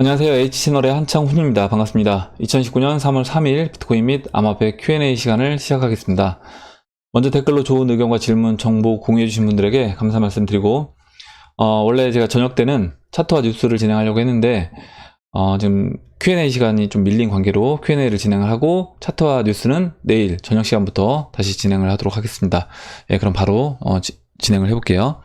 안녕하세요. H채널의 한창훈입니다. 반갑습니다. 2019년 3월 3일 비트코인 및 암호화폐 Q&A 시간을 시작하겠습니다. 먼저 댓글로 좋은 의견과 질문, 정보 공유해주신 분들에게 감사 말씀드리고 원래 제가 저녁 때는 차트와 뉴스를 진행하려고 했는데 지금 Q&A 시간이 좀 밀린 관계로 Q&A를 진행을 하고 차트와 뉴스는 내일 저녁 시간부터 다시 진행을 하도록 하겠습니다. 예, 그럼 바로 진행을 해볼게요.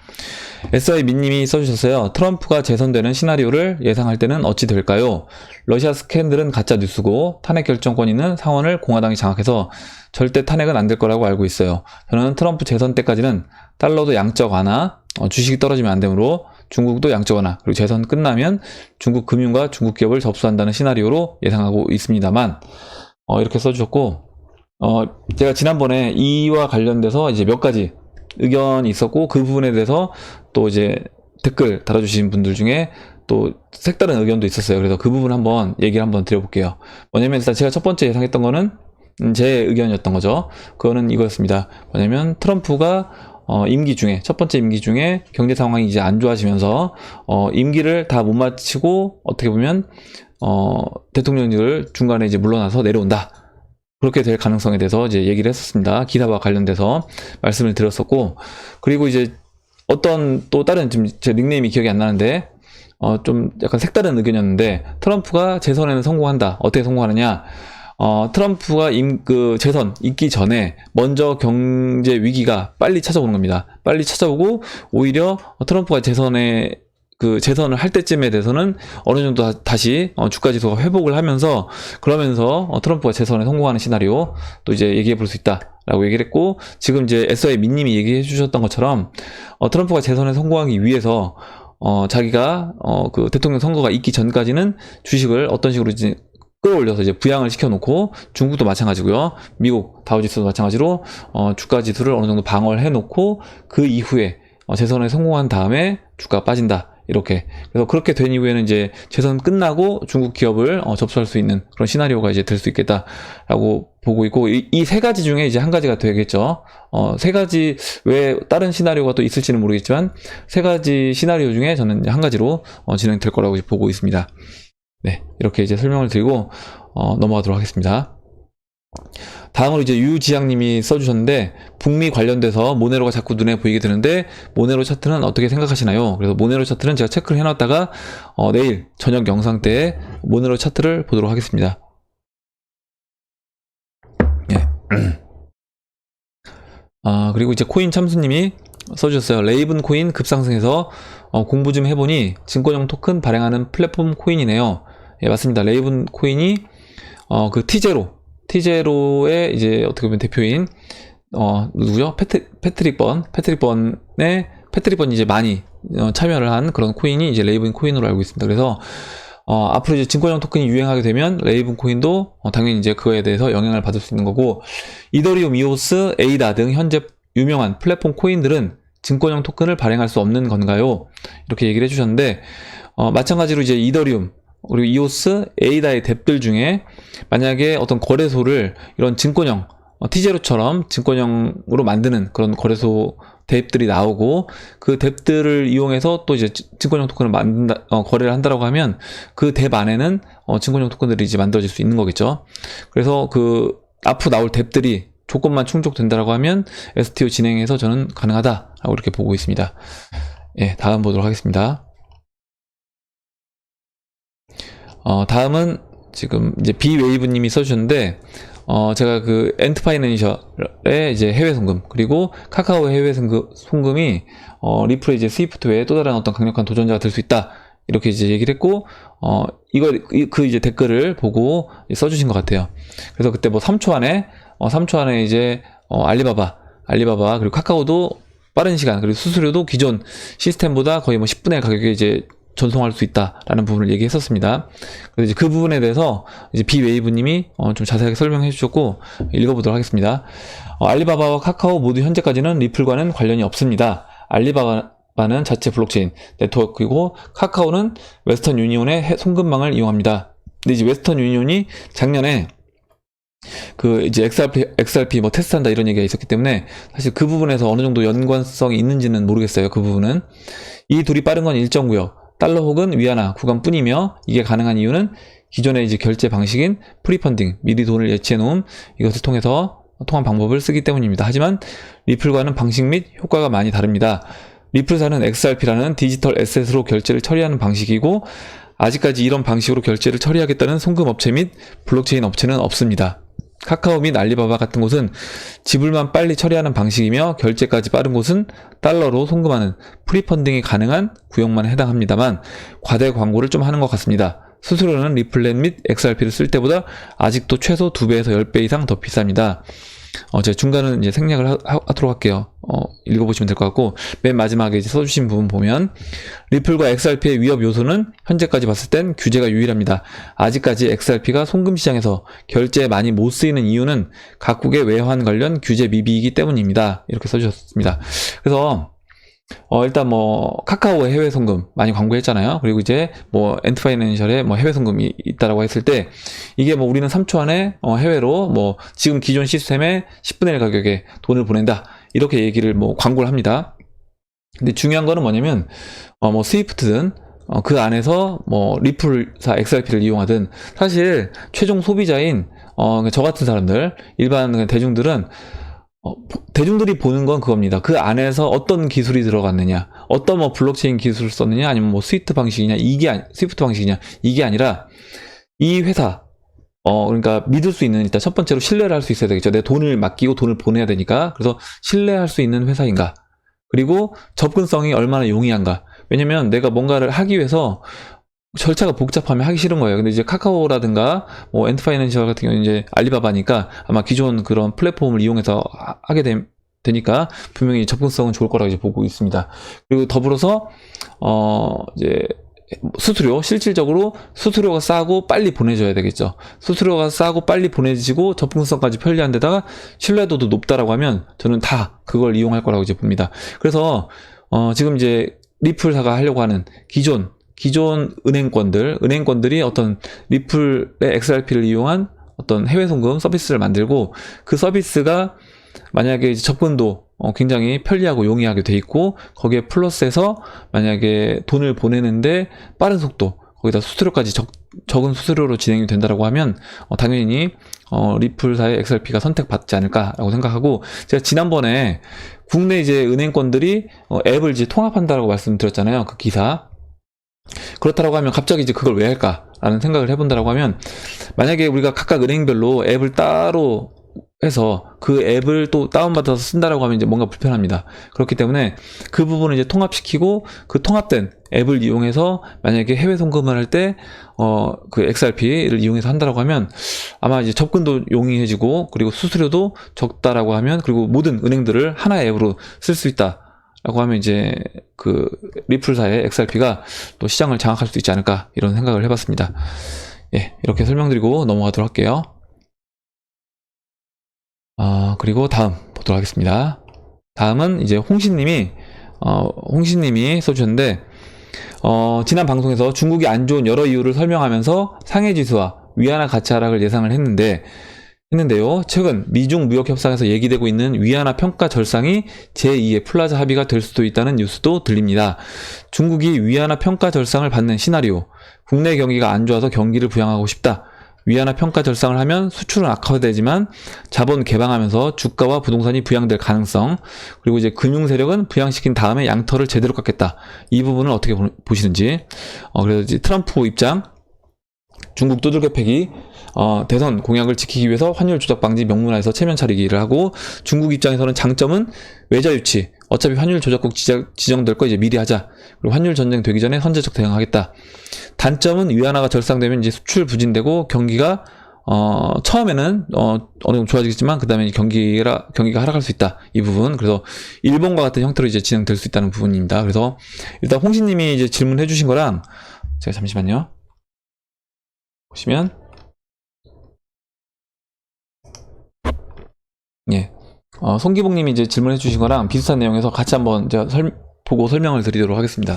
SI 민님이 써주셨어요. 트럼프가 재선되는 시나리오를 예상할 때는 어찌 될까요? 러시아 스캔들은 가짜 뉴스고 탄핵 결정권 있는 상원을 공화당이 장악해서 절대 탄핵은 안 될 거라고 알고 있어요. 저는 트럼프 재선 때까지는 달러도 양적 완화, 주식이 떨어지면 안 되므로 중국도 양적 완화, 그리고 재선 끝나면 중국 금융과 중국 기업을 접수한다는 시나리오로 예상하고 있습니다만 이렇게 써주셨고 제가 지난번에 이와 관련돼서 이제 몇 가지 의견이 있었고 그 부분에 대해서 또 이제 댓글 달아주신 분들 중에 또 색다른 의견도 있었어요. 그래서 그 부분 한번 얘기를 한번 드려볼게요. 뭐냐면 일단 제가 첫 번째 예상했던 거는 제 의견이었던 거죠. 그거는 이거였습니다. 뭐냐면 트럼프가 임기 중에 첫 번째 임기 중에 경제 상황이 이제 안 좋아지면서 임기를 다 못 마치고 어떻게 보면 대통령직을 중간에 이제 물러나서 내려온다. 그렇게 될 가능성에 대해서 이제 얘기를 했었습니다. 기사와 관련돼서 말씀을 드렸었고, 그리고 이제 어떤 또 다른 지금 제 닉네임이 기억이 안 나는데 좀 약간 색다른 의견이었는데 트럼프가 재선에는 성공한다. 어떻게 성공하느냐? 트럼프가 재선 있기 전에 먼저 경제 위기가 빨리 찾아오는 겁니다. 빨리 찾아오고 오히려 트럼프가 재선을 할 때쯤에 대해서는 어느 정도 다시 주가 지수가 회복을 하면서 그러면서 트럼프가 재선에 성공하는 시나리오 또 이제 얘기해 볼 수 있다라고 얘기를 했고, 지금 이제 SI 민님이 얘기해 주셨던 것처럼 트럼프가 재선에 성공하기 위해서 자기가 그 대통령 선거가 있기 전까지는 주식을 어떤 식으로 이제 끌어올려서 이제 부양을 시켜놓고, 중국도 마찬가지고요, 미국 다우지수도 마찬가지로 주가 지수를 어느 정도 방어를 해놓고 그 이후에 재선에 성공한 다음에 주가가 빠진다. 이렇게. 그래서 그렇게 된 이후에는 이제 재선 끝나고 중국 기업을 접수할 수 있는 그런 시나리오가 이제 될 수 있겠다라고 보고 있고, 이 세 가지 중에 이제 한 가지가 되겠죠. 세 가지 외에 다른 시나리오가 또 있을지는 모르겠지만 세 가지 시나리오 중에 저는 한 가지로 진행될 거라고 보고 있습니다. 네, 이렇게 이제 설명을 드리고 넘어가도록 하겠습니다. 다음으로 이제 유지양님이 써주셨는데, 북미 관련돼서 모네로가 자꾸 눈에 보이게 되는데 모네로 차트는 어떻게 생각하시나요? 그래서 모네로 차트는 제가 체크를 해놨다가 내일 저녁 영상 때 모네로 차트를 보도록 하겠습니다. 예. 그리고 이제 코인 참수님이 써주셨어요. 레이븐 코인 급상승해서 공부 좀 해보니 증권형 토큰 발행하는 플랫폼 코인이네요. 예, 맞습니다. 레이븐 코인이 그 티제로의 이제 어떻게 보면 대표인 누구죠? 패트릭 번이 이제 많이 참여를 한 그런 코인이 이제 레이븐 코인으로 알고 있습니다. 그래서 앞으로 이제 증권형 토큰이 유행하게 되면 레이븐 코인도 당연히 이제 그거에 대해서 영향을 받을 수 있는 거고, 이더리움, 이오스, 에이다 등 현재 유명한 플랫폼 코인들은 증권형 토큰을 발행할 수 없는 건가요? 이렇게 얘기를 해주셨는데, 마찬가지로 이제 이더리움 그리고 이오스, 에이다의 뎁들 중에 만약에 어떤 거래소를 이런 증권형 티제로처럼 증권형으로 만드는 그런 거래소 뎁들이 나오고, 그 뎁들을 이용해서 또 이제 증권형 토큰을 거래를 한다라고 하면 그 뎁 안에는 증권형 토큰들이 이제 만들어질 수 있는 거겠죠. 그래서 그 앞으로 나올 뎁들이 조건만 충족된다라고 하면 STO 진행해서 저는 가능하다라고 이렇게 보고 있습니다. 예, 다음 보도록 하겠습니다. 다음은 지금 이제 비웨이브님이 써주셨는데, 제가 그 엔트파이낸셜의 이제 해외 송금, 그리고 카카오의 해외 송금이 리플의 이제 스위프트 외에 또 다른 어떤 강력한 도전자가 될 수 있다. 이렇게 이제 얘기를 했고, 그 이제 댓글을 보고 써주신 것 같아요. 그래서 그때 뭐 3초 안에 이제 알리바바, 그리고 카카오도 빠른 시간, 그리고 수수료도 기존 시스템보다 거의 뭐 10분의 1 가격에 이제 전송할 수 있다라는 부분을 얘기했었습니다. 그래서 이제 그 부분에 대해서 이제 비웨이브님이 좀 자세하게 설명해 주셨고 읽어보도록 하겠습니다. 알리바바와 카카오 모두 현재까지는 리플과는 관련이 없습니다. 알리바바는 자체 블록체인 네트워크이고 카카오는 웨스턴 유니온의 송금망을 이용합니다. 근데 이제 웨스턴 유니온이 작년에 그 이제 XRP 뭐 테스트한다 이런 얘기가 있었기 때문에 사실 그 부분에서 어느 정도 연관성이 있는지는 모르겠어요. 그 부분은 이 둘이 빠른 건 일정 구역, 달러 혹은 위안화 구간뿐이며, 이게 가능한 이유는 기존의 이제 결제 방식인 프리펀딩, 미리 돈을 예치해 놓음, 이것을 통해서 통한 방법을 쓰기 때문입니다. 하지만 리플과는 방식 및 효과가 많이 다릅니다. 리플사는 XRP라는 디지털 에셋으로 결제를 처리하는 방식이고, 아직까지 이런 방식으로 결제를 처리하겠다는 송금 업체 및 블록체인 업체는 없습니다. 카카오 및 알리바바 같은 곳은 지불만 빨리 처리하는 방식이며, 결제까지 빠른 곳은 달러로 송금하는 프리펀딩이 가능한 구역만 해당합니다만, 과대 광고를 좀 하는 것 같습니다. 수수료는 리플렛 및 XRP를 쓸 때보다 아직도 최소 2배에서 10배 이상 더 비쌉니다. 제가 중간은 이제 생략을 하도록 할게요. 읽어보시면 될 것 같고, 맨 마지막에 이제 써주신 부분 보면, 리플과 XRP의 위협 요소는 현재까지 봤을 땐 규제가 유일합니다. 아직까지 XRP가 송금 시장에서 결제에 많이 못 쓰이는 이유는 각국의 외환 관련 규제 미비이기 때문입니다. 이렇게 써주셨습니다. 그래서 일단 카카오의 해외 송금 많이 광고했잖아요. 그리고 이제 엔트파이낸셜의 해외 송금이 있다라고 했을 때, 이게 우리는 3초 안에 해외로 지금 기존 시스템의 10분의 1 가격에 돈을 보낸다, 이렇게 얘기를 광고를 합니다. 근데 중요한 거는 뭐냐면, 스위프트든 그 안에서 리플사 XRP를 이용하든, 사실 최종 소비자인 저 같은 사람들, 일반 대중들은 대중들이 보는 건 그겁니다. 그 안에서 어떤 기술이 들어갔느냐, 어떤 블록체인 기술을 썼느냐, 아니면 스위프트 방식이냐, 이게 아니라 이 회사, 그러니까 믿을 수 있는, 일단 첫 번째로 신뢰를 할 수 있어야 되겠죠. 내 돈을 맡기고 돈을 보내야 되니까. 그래서 신뢰할 수 있는 회사인가, 그리고 접근성이 얼마나 용이한가. 왜냐면 내가 뭔가를 하기 위해서 절차가 복잡하면 하기 싫은 거예요. 근데 이제 카카오라든가 엔트파이낸셜 같은 경우는 이제 알리바바니까 아마 기존 그런 플랫폼을 이용해서 하게 되니까 분명히 접근성은 좋을 거라고 이제 보고 있습니다. 그리고 더불어서 이제 실질적으로 수수료가 싸고 빨리 보내줘야 되겠죠. 수수료가 싸고 빨리 보내지고 접근성까지 편리한 데다가 신뢰도도 높다라고 하면 저는 다 그걸 이용할 거라고 이제 봅니다. 그래서 지금 이제 리플사가 하려고 하는 기존 은행권들이 어떤 리플의 XRP를 이용한 어떤 해외 송금 서비스를 만들고, 그 서비스가 만약에 이제 접근도 굉장히 편리하고 용이하게 돼 있고, 거기에 플러스해서 만약에 돈을 보내는데 빠른 속도, 거기다 수수료까지 적은 수수료로 진행이 된다라고 하면 당연히 리플사의 XRP가 선택받지 않을까라고 생각하고, 제가 지난번에 국내 이제 은행권들이 앱을 이제 통합한다라고 말씀드렸잖아요. 그 기사. 그렇다라고 하면 갑자기 이제 그걸 왜 할까라는 생각을 해본다라고 하면, 만약에 우리가 각각 은행별로 앱을 따로 해서 그 앱을 또 다운받아서 쓴다라고 하면 이제 뭔가 불편합니다. 그렇기 때문에 그 부분을 이제 통합시키고, 그 통합된 앱을 이용해서 만약에 해외 송금을 할 때 그 XRP를 이용해서 한다라고 하면 아마 이제 접근도 용이해지고, 그리고 수수료도 적다라고 하면, 그리고 모든 은행들을 하나의 앱으로 쓸 수 있다 라고 하면 이제 그 리플사의 XRP가 또 시장을 장악할 수 있지 않을까, 이런 생각을 해봤습니다. 예, 이렇게 설명드리고 넘어가도록 할게요. 그리고 다음 보도록 하겠습니다. 다음은 이제 홍신님이 써주셨는데, 지난 방송에서 중국이 안 좋은 여러 이유를 설명하면서 상해지수와 위안화 가치 하락을 예상을 했는데요. 최근 미중 무역 협상에서 얘기되고 있는 위안화 평가 절상이 제2의 플라자 합의가 될 수도 있다는 뉴스도 들립니다. 중국이 위안화 평가 절상을 받는 시나리오, 국내 경기가 안 좋아서 경기를 부양하고 싶다. 위안화 평가 절상을 하면 수출은 악화되지만 자본 개방하면서 주가와 부동산이 부양될 가능성, 그리고 이제 금융 세력은 부양시킨 다음에 양털을 제대로 깎겠다. 이 부분을 어떻게 보시는지. 그래서 이제 트럼프 입장, 중국 두들겨 패기, 대선 공약을 지키기 위해서 환율 조작 방지 명문화에서 체면 차리기를 하고, 중국 입장에서는 장점은 외자 유치, 어차피 환율 조작국 지정될 거 이제 미리 하자. 그리고 환율 전쟁 되기 전에 선제적 대응하겠다. 단점은 위안화가 절상되면 이제 수출 부진되고 경기가 처음에는 어느 정도 좋아지겠지만 그 다음에 경기가 하락할 수 있다. 이 부분. 그래서 일본과 같은 형태로 이제 진행될 수 있다는 부분입니다. 그래서 일단 홍신님이 이제 질문해 주신 거랑, 제가 잠시만요. 보시면, 예, 송기복님이 이제 질문해 주신 거랑 비슷한 내용에서 같이 한번 제가 보고 설명을 드리도록 하겠습니다.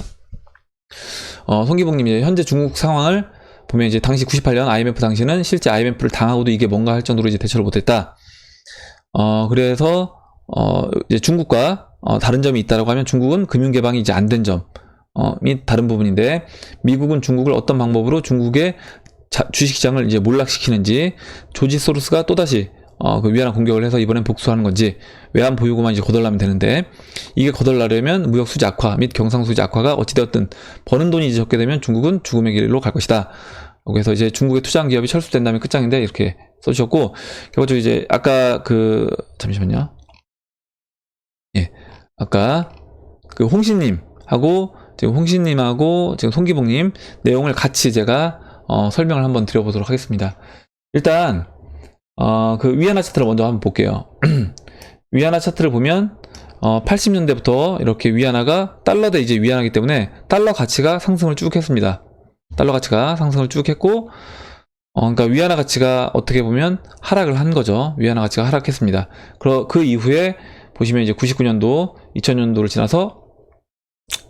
송기복님이 현재 중국 상황을 보면 이제 당시 98년 IMF 당시는 실제 IMF를 당하고도 이게 뭔가 할 정도로 이제 대처를 못했다. 그래서 이제 중국과 다른 점이 있다라고 하면, 중국은 금융 개방이 이제 안 된 점, 및 다른 부분인데, 미국은 중국을 어떤 방법으로 중국의 주식시장을 이제 몰락시키는지, 조지 소로스가 또다시 그 위안화 공격을 해서 이번엔 복수하는 건지, 외환 보유고만 이제 거덜나면 되는데, 이게 거덜나려면 무역 수지 악화 및 경상 수지 악화가 어찌되었든 버는 돈이 이제 적게 되면 중국은 죽음의 길로 갈 것이다. 그래서 이제 중국에 투자한 기업이 철수된다면 끝장인데, 이렇게 써주셨고, 결과적으로 이제 아까 잠시만요. 예, 아까 그 홍신님하고 지금 송기봉님 내용을 같이 제가 설명을 한번 드려보도록 하겠습니다. 일단 그 위안화 차트를 먼저 한번 볼게요. 위안화 차트를 보면 80년대부터 이렇게 위안화가 달러 대 이제 위안화이기 때문에 달러 가치가 상승을 쭉 했습니다. 달러 가치가 상승을 쭉 했고, 그러니까 위안화 가치가 어떻게 보면 하락을 한 거죠. 위안화 가치가 하락했습니다. 그 이후에 보시면 이제 99년도, 2000년도를 지나서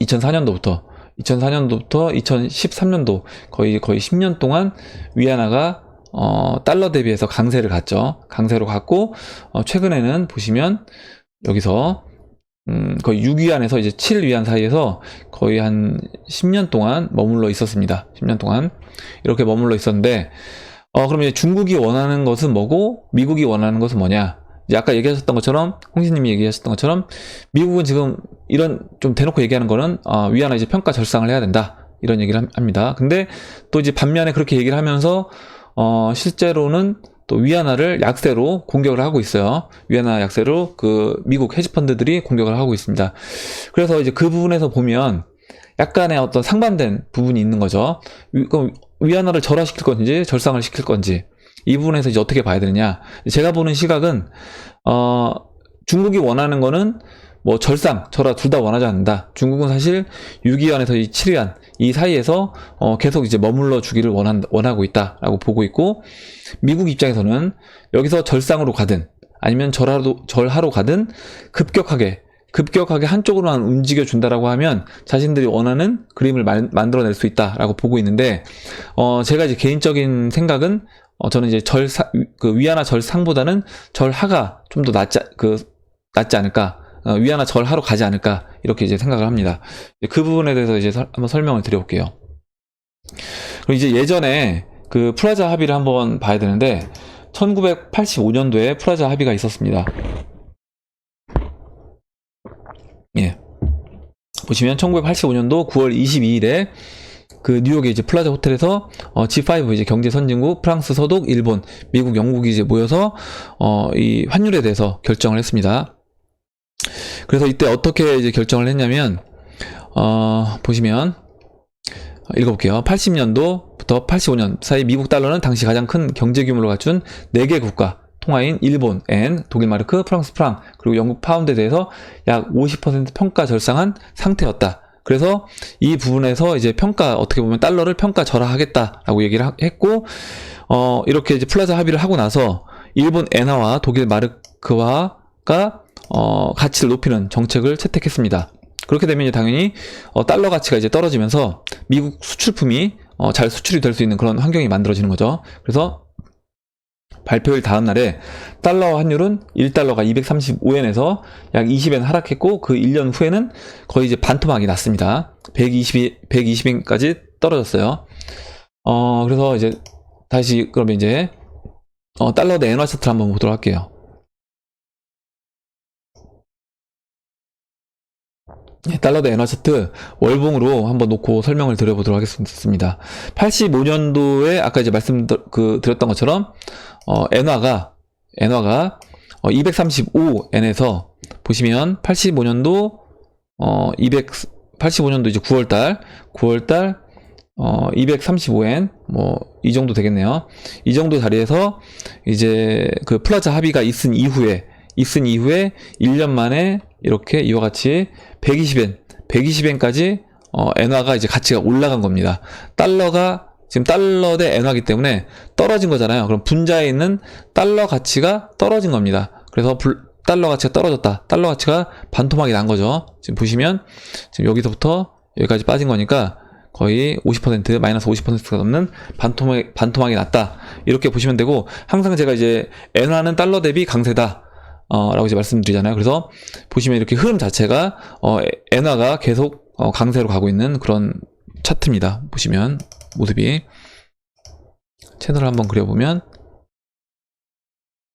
2004년도부터 2013년도 거의 10년 동안 위안화가 달러 대비해서 강세를 갔죠. 강세로 갔고, 최근에는 보시면 여기서 거의 6위안에서 이제 7위안 사이에서 거의 한 10년 동안 머물러 있었습니다. 10년 동안 이렇게 머물러 있었는데, 그럼 이제 중국이 원하는 것은 뭐고 미국이 원하는 것은 뭐냐? 이제 아까 얘기하셨던 것처럼, 홍신님이 얘기하셨던 것처럼, 미국은 지금 이런 좀 대놓고 얘기하는 거는 위안화 이제 평가 절상을 해야 된다, 이런 얘기를 합니다. 근데 또 이제 반면에 그렇게 얘기를 하면서 실제로는 또 위안화를 약세로 공격을 하고 있어요. 위안화 약세로 그 미국 헤지펀드들이 공격을 하고 있습니다. 그래서 이제 그 부분에서 보면 약간의 어떤 상반된 부분이 있는 거죠. 그럼 위안화를 절하시킬 건지 절상을 시킬 건지, 이 부분에서 이제 어떻게 봐야 되느냐. 제가 보는 시각은 중국이 원하는 거는 뭐 절상, 절하 둘 다 원하지 않는다. 중국은 사실 6위안에서 이 7위안 이 사이에서 계속 이제 머물러 주기를 원하고 있다라고 보고 있고, 미국 입장에서는 여기서 절상으로 가든 아니면 절하로 가든 급격하게 한쪽으로만 움직여 준다라고 하면 자신들이 원하는 그림을 만들어낼 수 있다라고 보고 있는데, 제가 이제 개인적인 생각은 저는 이제 그 위안화 절상보다는 절하가 좀 더 낫지 않을까. 위안화 절하로 가지 않을까, 이렇게 이제 생각을 합니다. 그 부분에 대해서 이제 한번 설명을 드려볼게요. 그리고 이제 예전에 그 프라자 합의를 한번 봐야 되는데, 1985년도에 프라자 합의가 있었습니다. 예. 보시면 1985년도 9월 22일에 그 뉴욕의 이제 플라자 호텔에서 G5 이제 경제 선진국 프랑스, 서독, 일본, 미국, 영국이 이제 모여서 이 환율에 대해서 결정을 했습니다. 그래서 이때 어떻게 이제 결정을 했냐면, 보시면 읽어볼게요. 80년도부터 85년 사이 미국 달러는 당시 가장 큰 경제 규모를 갖춘 4개 국가 통화인 일본 엔, 독일 마르크, 프랑스 프랑, 그리고 영국 파운드에 대해서 약 50% 평가 절상한 상태였다. 그래서 이 부분에서 이제 어떻게 보면 달러를 평가 절하하겠다라고 얘기를 했고, 이렇게 이제 플라자 합의를 하고 나서 일본 엔화와 독일 마르크화가 가치를 높이는 정책을 채택했습니다. 그렇게 되면 이제 당연히 달러 가치가 이제 떨어지면서 미국 수출품이 잘 수출이 될 수 있는 그런 환경이 만들어지는 거죠. 그래서 발표일 다음 날에 달러 환율은 1달러가 235엔에서 약 20엔 하락했고, 그 1년 후에는 거의 이제 반토막이 났습니다. 120엔까지 떨어졌어요. 그래서 이제 다시 그러면 이제 달러 대 엔화 차트를 한번 보도록 할게요. 달러 대 엔화 차트 월봉으로 한번 놓고 설명을 드려보도록 하겠습니다. 85년도에 아까 이제 드렸던 것처럼 엔화가 235엔에서 보시면 85년도 이제 9월달 235엔 뭐 이 정도 되겠네요. 이 정도 자리에서 이제 그 플라자 합의가 있은 이후에 1년 만에 이렇게 이와 같이 120엔까지 엔화가 이제 가치가 올라간 겁니다. 지금 달러 대 엔화기 때문에 떨어진 거잖아요. 그럼 분자에 있는 달러 가치가 떨어진 겁니다. 그래서 달러 가치가 떨어졌다. 달러 가치가 반토막이 난 거죠. 지금 보시면 지금 여기서부터 여기까지 빠진 거니까 거의 50%, 마이너스 50%가 넘는 반토막이 났다. 이렇게 보시면 되고, 항상 제가 이제 엔화는 달러 대비 강세다 라고 이제 말씀드리잖아요. 그래서 보시면 이렇게 흐름 자체가 엔화가 계속 강세로 가고 있는 그런 차트입니다. 보시면 모습이 채널을 한번 그려보면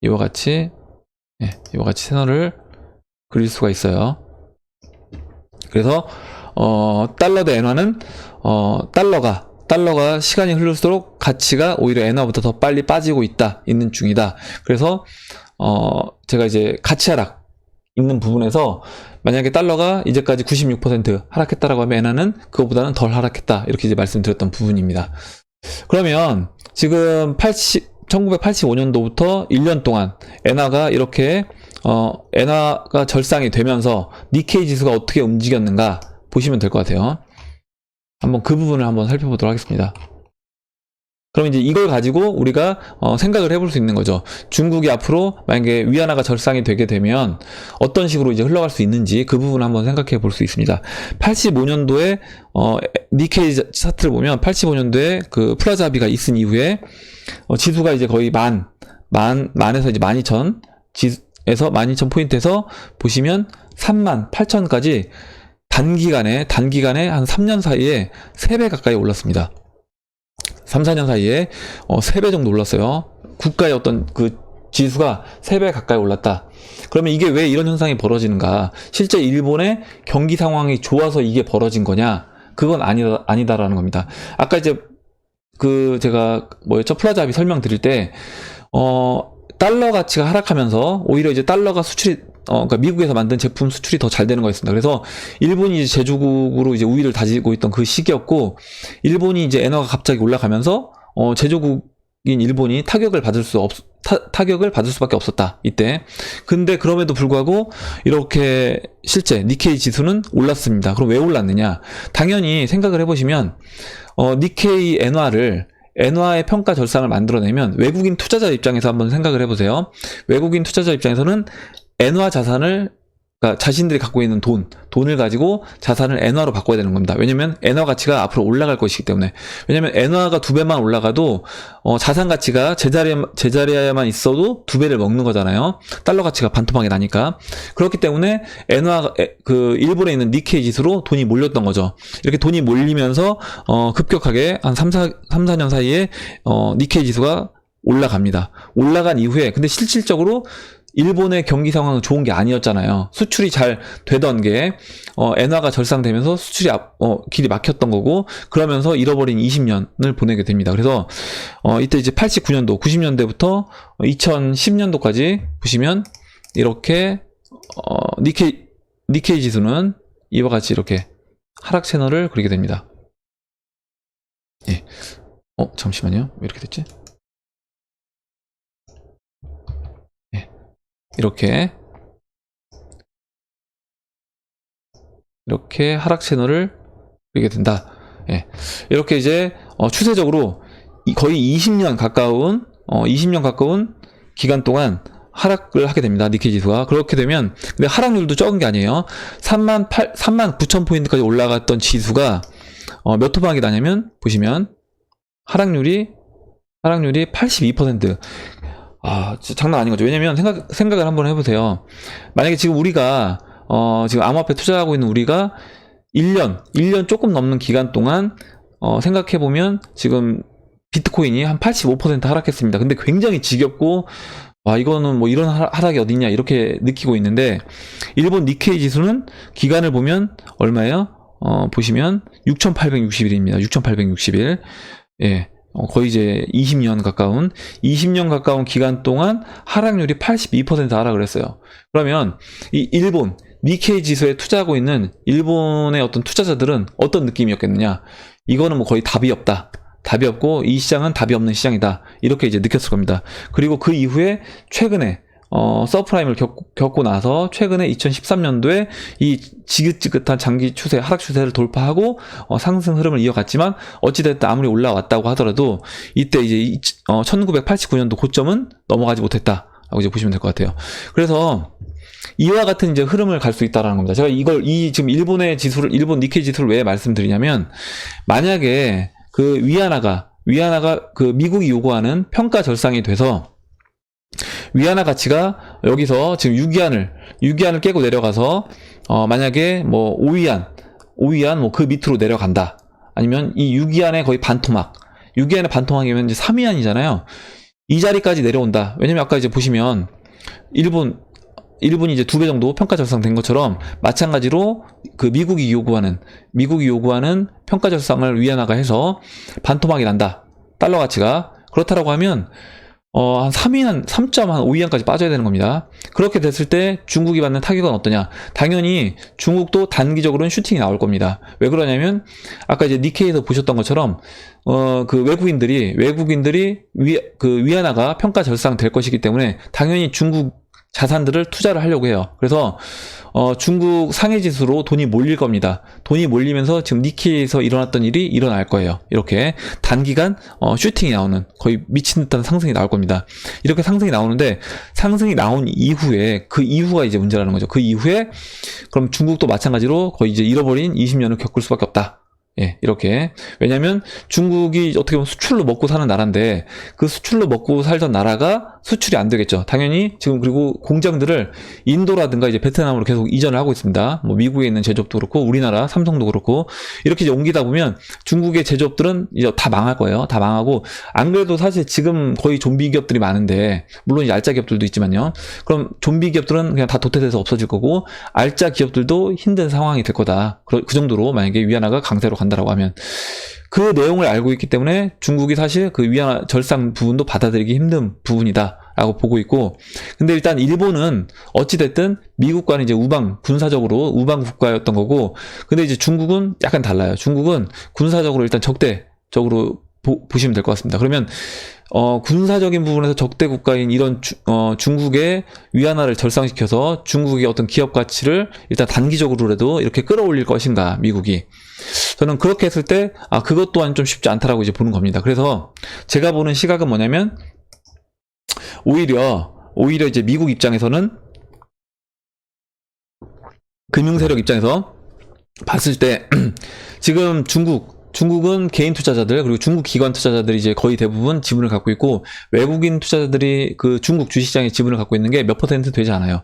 이와 같이 채널을 그릴 수가 있어요. 그래서 달러 대 엔화는 달러가 시간이 흐를수록 가치가 오히려 엔화보다 더 빨리 빠지고 있는 중이다. 그래서 제가 이제 가치 하락 있는 부분에서 만약에 달러가 이제까지 96% 하락했다라고 하면 엔화는 그거보다는 덜 하락했다. 이렇게 이제 말씀드렸던 부분입니다. 그러면 지금 1985년도부터 1년 동안 엔화가 이렇게 엔화가 절상이 되면서 니케이 지수가 어떻게 움직였는가 보시면 될 것 같아요. 한번 그 부분을 한번 살펴보도록 하겠습니다. 그럼 이제 이걸 가지고 우리가 생각을 해볼 수 있는 거죠. 중국이 앞으로 만약에 위안화가 절상이 되게 되면 어떤 식으로 이제 흘러갈 수 있는지 그 부분을 한번 생각해 볼 수 있습니다. 85년도에 니케이 차트를 보면 85년도에 그 플라자 합의가 있은 이후에 지수가 이제 거의 만에서 이제 12,000 지수에서 12,000포인트에서 보시면 38,000까지 단기간에 한 3년 사이에 3배 가까이 올랐습니다. 3, 4년 사이에 3배 정도 올랐어요. 국가의 어떤 그 지수가 3배 가까이 올랐다. 그러면 이게 왜 이런 현상이 벌어지는가? 실제 일본의 경기 상황이 좋아서 이게 벌어진 거냐? 그건 아니다라는 겁니다. 아까 이제 제가 플라자 합의 설명드릴 때 달러 가치가 하락하면서 오히려 이제 달러가 수출이 그러니까 미국에서 만든 제품 수출이 더 잘 되는 거였습니다. 그래서 일본이 이제 제조국으로 이제 우위를 다지고 있던 그 시기였고, 일본이 이제 엔화가 갑자기 올라가면서 제조국인 일본이 타격을 받을 수밖에 없었다, 이때. 근데 그럼에도 불구하고 이렇게 실제 니케이 지수는 올랐습니다. 그럼 왜 올랐느냐? 당연히 생각을 해보시면 니케이 엔화의 평가 절상을 만들어내면 외국인 투자자 입장에서 한번 생각을 해보세요. 외국인 투자자 입장에서는 엔화 자산을, 그러니까 자신들이 갖고 있는 돈을 가지고 자산을 엔화로 바꿔야 되는 겁니다. 왜냐면 엔화 가치가 앞으로 올라갈 것이기 때문에. 왜냐면 엔화가 2배만 올라가도 자산 가치가 제자리에만 있어도 2배를 먹는 거잖아요. 달러 가치가 반토막이 나니까. 그렇기 때문에 일본에 있는 니케이 지수로 돈이 몰렸던 거죠. 이렇게 돈이 몰리면서 급격하게 한 3-4년 사이에 니케이 지수가 올라갑니다. 올라간 이후에 근데 실질적으로 일본의 경기 상황은 좋은 게 아니었잖아요. 수출이 잘 되던 게 엔화가 절상되면서 수출이 길이 막혔던 거고, 그러면서 잃어버린 20년을 보내게 됩니다. 그래서 이때 이제 89년도, 90년대부터 2010년도까지 보시면 이렇게 니케이 지수는 이와 같이 이렇게 하락 채널을 그리게 됩니다. 예. 잠시만요. 왜 이렇게 됐지? 이렇게 하락 채널을 그리게 된다. 예. 이렇게 이제 추세적으로 거의 20년 가까운 기간 동안 하락을 하게 됩니다. 니케이 지수가. 그렇게 되면 근데 하락률도 적은 게 아니에요. 39,000포인트까지 올라갔던 지수가 몇 토막이 나냐면 보시면 하락률이 82%. 진짜 장난 아닌 거죠. 왜냐면 생각을 한번 해보세요. 만약에 지금 우리가 지금 암호화폐 투자하고 있는 우리가 1년 조금 넘는 기간 동안 생각해보면 지금 비트코인이 한 85% 하락했습니다. 근데 굉장히 지겹고 이거는 뭐 이런 하락이 어딨냐 이렇게 느끼고 있는데, 일본 니케이 지수는 기간을 보면 얼마예요? 보시면 6,860일입니다. 6,860일. 예. 거의 이제 20년 가까운 기간 동안 하락률이 82% 하락을 했어요. 그러면 이 일본 니케이 지수에 투자하고 있는 일본의 어떤 투자자들은 어떤 느낌이었겠느냐? 이거는 뭐 거의 답이 없고 이 시장은 답이 없는 시장이다. 이렇게 이제 느꼈을 겁니다. 그리고 그 이후에 최근에 서프라임을 겪고 나서 최근에 2013년도에 이 지긋지긋한 장기 추세, 하락 추세를 돌파하고 상승 흐름을 이어갔지만 어찌됐든 아무리 올라왔다고 하더라도 이때 이제 1989년도 고점은 넘어가지 못했다라고 이제 보시면 될 것 같아요. 그래서 이와 같은 이제 흐름을 갈 수 있다라는 겁니다. 제가 지금 일본 니케이 지수를 왜 말씀드리냐면, 만약에 그 위안화가 그 미국이 요구하는 평가 절상이 돼서 위안화 가치가 여기서 지금 6위안을 깨고 내려가서 만약에 뭐 5위안 5위안 뭐 그 밑으로 내려간다. 아니면 이 6위안의 거의 반토막. 6위안의 반토막이면 이제 3위안이잖아요. 이 자리까지 내려온다. 왜냐면 아까 이제 보시면 일본이 이제 2배 정도 평가 절상된 것처럼 마찬가지로 그 미국이 요구하는 평가 절상을 위안화가 해서 반토막이 난다. 달러 가치가. 그렇다라고 하면 한 3.5위안까지 빠져야 되는 겁니다. 그렇게 됐을 때 중국이 받는 타격은 어떠냐? 당연히 중국도 단기적으로는 슈팅이 나올 겁니다. 왜 그러냐면 아까 이제 니케이에서 보셨던 것처럼 그 외국인들이 위안화가 평가 절상될 것이기 때문에 당연히 중국 자산들을 투자를 하려고 해요. 그래서 중국 상해 지수로 돈이 몰릴 겁니다. 돈이 몰리면서 지금 니케이에서 일어났던 일이 일어날 거예요. 이렇게 단기간 슈팅이 나오는, 거의 미친 듯한 상승이 나올 겁니다. 이렇게 상승이 나오는데, 상승이 나온 이후에, 그 이후가 이제 문제라는 거죠. 그 이후에 그럼 중국도 마찬가지로 거의 이제 잃어버린 20년을 겪을 수밖에 없다. 예, 이렇게. 왜냐면 중국이 어떻게 보면 수출로 먹고 사는 나라인데 그 수출로 먹고 살던 나라가 수출이 안 되겠죠. 당연히 지금 그리고 공장들을 인도라든가 이제 베트남으로 계속 이전을 하고 있습니다. 뭐 미국에 있는 제조업도 그렇고 우리나라 삼성도 그렇고 이렇게 이제 옮기다 보면 중국의 제조업들은 이제 다 망할 거예요. 다 망하고 안 그래도 사실 지금 거의 좀비 기업들이 많은데 물론 이제 알짜 기업들도 있지만요. 그럼 좀비 기업들은 그냥 다 도태돼서 없어질 거고 알짜 기업들도 힘든 상황이 될 거다. 그 정도로 만약에 위안화가 강세로 간다라고 하면 그 내용을 알고 있기 때문에 중국이 사실 그 위안화 절상 부분도 받아들이기 힘든 부분이다라고 보고 있고, 근데 일단 일본은 어찌됐든 미국과는 이제 군사적으로 우방 국가였던 거고, 근데 이제 중국은 약간 달라요. 중국은 군사적으로 일단 적대적으로 보시면 될 것 같습니다. 그러면 군사적인 부분에서 적대 국가인 이런 중국의 위안화를 절상시켜서 중국의 어떤 기업 가치를 일단 단기적으로라도 이렇게 끌어올릴 것인가, 미국이. 저는 그렇게 했을 때, 그것 또한 좀 쉽지 않다라고 이제 보는 겁니다. 그래서 제가 보는 시각은 뭐냐면, 오히려 이제 미국 입장에서는, 금융 세력 입장에서 봤을 때, 지금 중국은 개인 투자자들 그리고 중국 기관 투자자들이 이제 거의 대부분 지분을 갖고 있고, 외국인 투자자들이 그 중국 주식시장에 지분을 갖고 있는 게 몇 % 되지 않아요.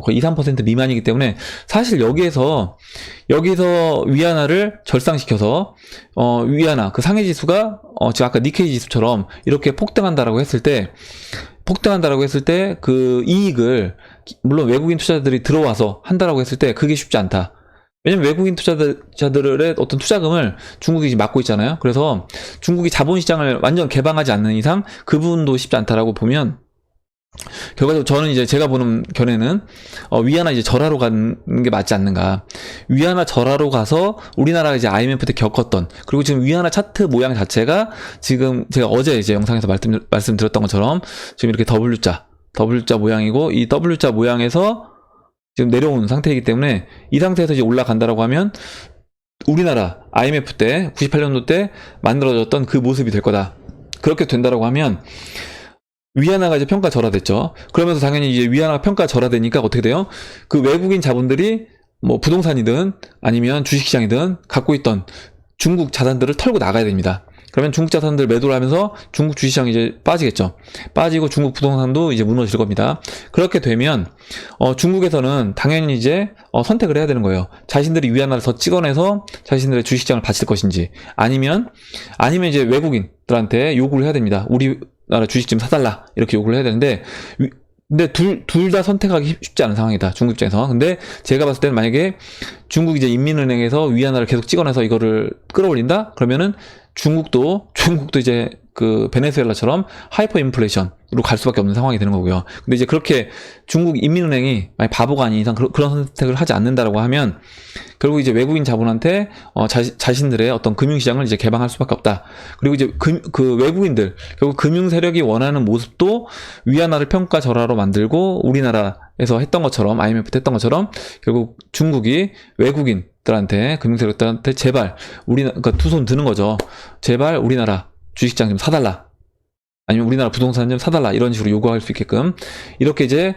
거의 2, 3% 미만이기 때문에 사실 여기에서 위안화를 절상시켜서 위안화 그 상해 지수가 지금 아까 니케이 지수처럼 이렇게 폭등한다라고 했을 때 그 이익을 물론 외국인 투자자들이 들어와서 한다라고 했을 때 그게 쉽지 않다. 왜냐면 외국인 투자자들의 어떤 투자금을 중국이 막고 있잖아요. 그래서 중국이 자본시장을 완전 개방하지 않는 이상 그 부분도 쉽지 않다라고 보면, 결과적으로 저는 이제 제가 보는 견해는 위안화 이제 절하로 가는 게 맞지 않는가. 위안화 절하로 가서 우리나라가 이제 IMF 때 겪었던, 그리고 지금 위안화 차트 모양 자체가 지금 제가 어제 이제 영상에서 말씀드렸던 것처럼 지금 이렇게 W자 모양이고, 이 W자 모양에서 지금 내려온 상태이기 때문에 이 상태에서 이제 올라간다라고 하면 우리나라 IMF 때 98년도 때 만들어졌던 그 모습이 될 거다. 그렇게 된다라고 하면 위안화가 이제 평가 절하됐죠. 그러면서 당연히 이제 위안화 평가 절하되니까 어떻게 돼요? 그 외국인 자본들이 뭐 부동산이든 아니면 주식시장이든 갖고 있던 중국 자산들을 털고 나가야 됩니다. 그러면 중국 자산들 매도를 하면서 중국 주식시장이 이제 빠지겠죠. 빠지고 중국 부동산도 이제 무너질 겁니다. 그렇게 되면 중국에서는 당연히 이제 선택을 해야 되는 거예요. 자신들이 위안화를 더 찍어내서 자신들의 주식시장을 바칠 것인지, 아니면 이제 외국인들한테 요구를 해야 됩니다. 우리나라 주식 좀 사달라, 이렇게 요구를 해야 되는데, 근데 둘 다 선택하기 쉽지 않은 상황이다, 중국 입장에서. 근데 제가 봤을 때는 만약에 중국 이제 인민은행에서 위안화를 계속 찍어내서 이거를 끌어올린다? 그러면은 중국도 이제 그 베네수엘라처럼 하이퍼 인플레이션으로 갈 수밖에 없는 상황이 되는 거고요. 근데 이제 그렇게 중국 인민은행이 만약 바보가 아닌 이상 그런 선택을 하지 않는다라고 하면 결국 이제 외국인 자본한테 자신들의 어떤 금융시장을 이제 개방할 수밖에 없다. 그리고 이제 그 외국인들, 결국 금융 세력이 원하는 모습도 위안화를 평가 절하로 만들고, 우리나라에서 했던 것처럼, IMF 때 했던 것처럼 결국 중국이 외국인들한테, 금융 세력들한테 제발 그러니까 두 손 드는 거죠. 제발 우리나라 주식장 좀 사달라, 아니면 우리나라 부동산 좀 사달라, 이런 식으로 요구할 수 있게끔 이렇게 이제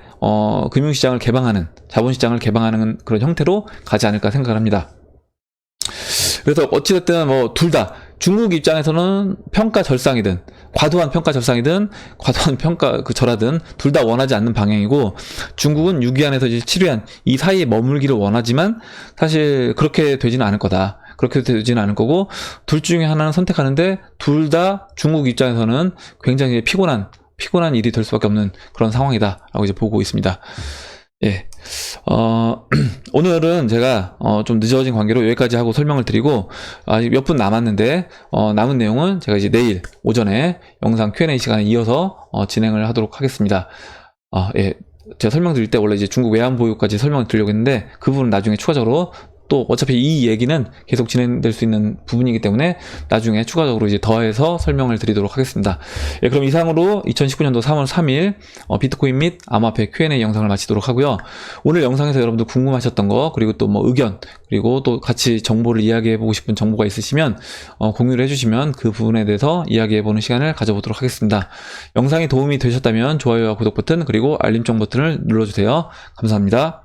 금융시장을 개방하는, 자본시장을 개방하는 그런 형태로 가지 않을까 생각을 합니다. 그래서 어찌됐든 뭐 둘 다 중국 입장에서는 평가 절상이든 과도한 평가 절상이든 과도한 평가 절하든 둘 다 원하지 않는 방향이고, 중국은 6위안에서 이제 7위안 이 사이에 머물기를 원하지만 사실 그렇게 되지는 않을 거다. 그렇게 되지는 않을 거고, 둘 중에 하나는 선택하는데 둘 다 중국 입장에서는 굉장히 피곤한 일이 될 수밖에 없는 그런 상황이다라고 이제 보고 있습니다. 예. 오늘은 제가 좀 늦어진 관계로 여기까지 하고 설명을 드리고, 아직 몇 분 남았는데 남은 내용은 제가 이제 내일 오전에 영상 Q&A 시간에 이어서 진행을 하도록 하겠습니다. 예. 제가 설명드릴 때 원래 이제 중국 외환 보유까지 설명을 드리려고 했는데 그 부분은 나중에 추가적으로, 또 어차피 이 얘기는 계속 진행될 수 있는 부분이기 때문에 나중에 추가적으로 이제 더해서 설명을 드리도록 하겠습니다. 예, 그럼 이상으로 2019년도 3월 3일 비트코인 및 암호화폐 Q&A 영상을 마치도록 하고요. 오늘 영상에서 여러분들 궁금하셨던 거, 그리고 또 뭐 의견, 그리고 또 같이 정보를 이야기해보고 싶은 정보가 있으시면 공유를 해주시면 그 부분에 대해서 이야기해보는 시간을 가져보도록 하겠습니다. 영상이 도움이 되셨다면 좋아요와 구독 버튼, 그리고 알림정 버튼을 눌러주세요. 감사합니다.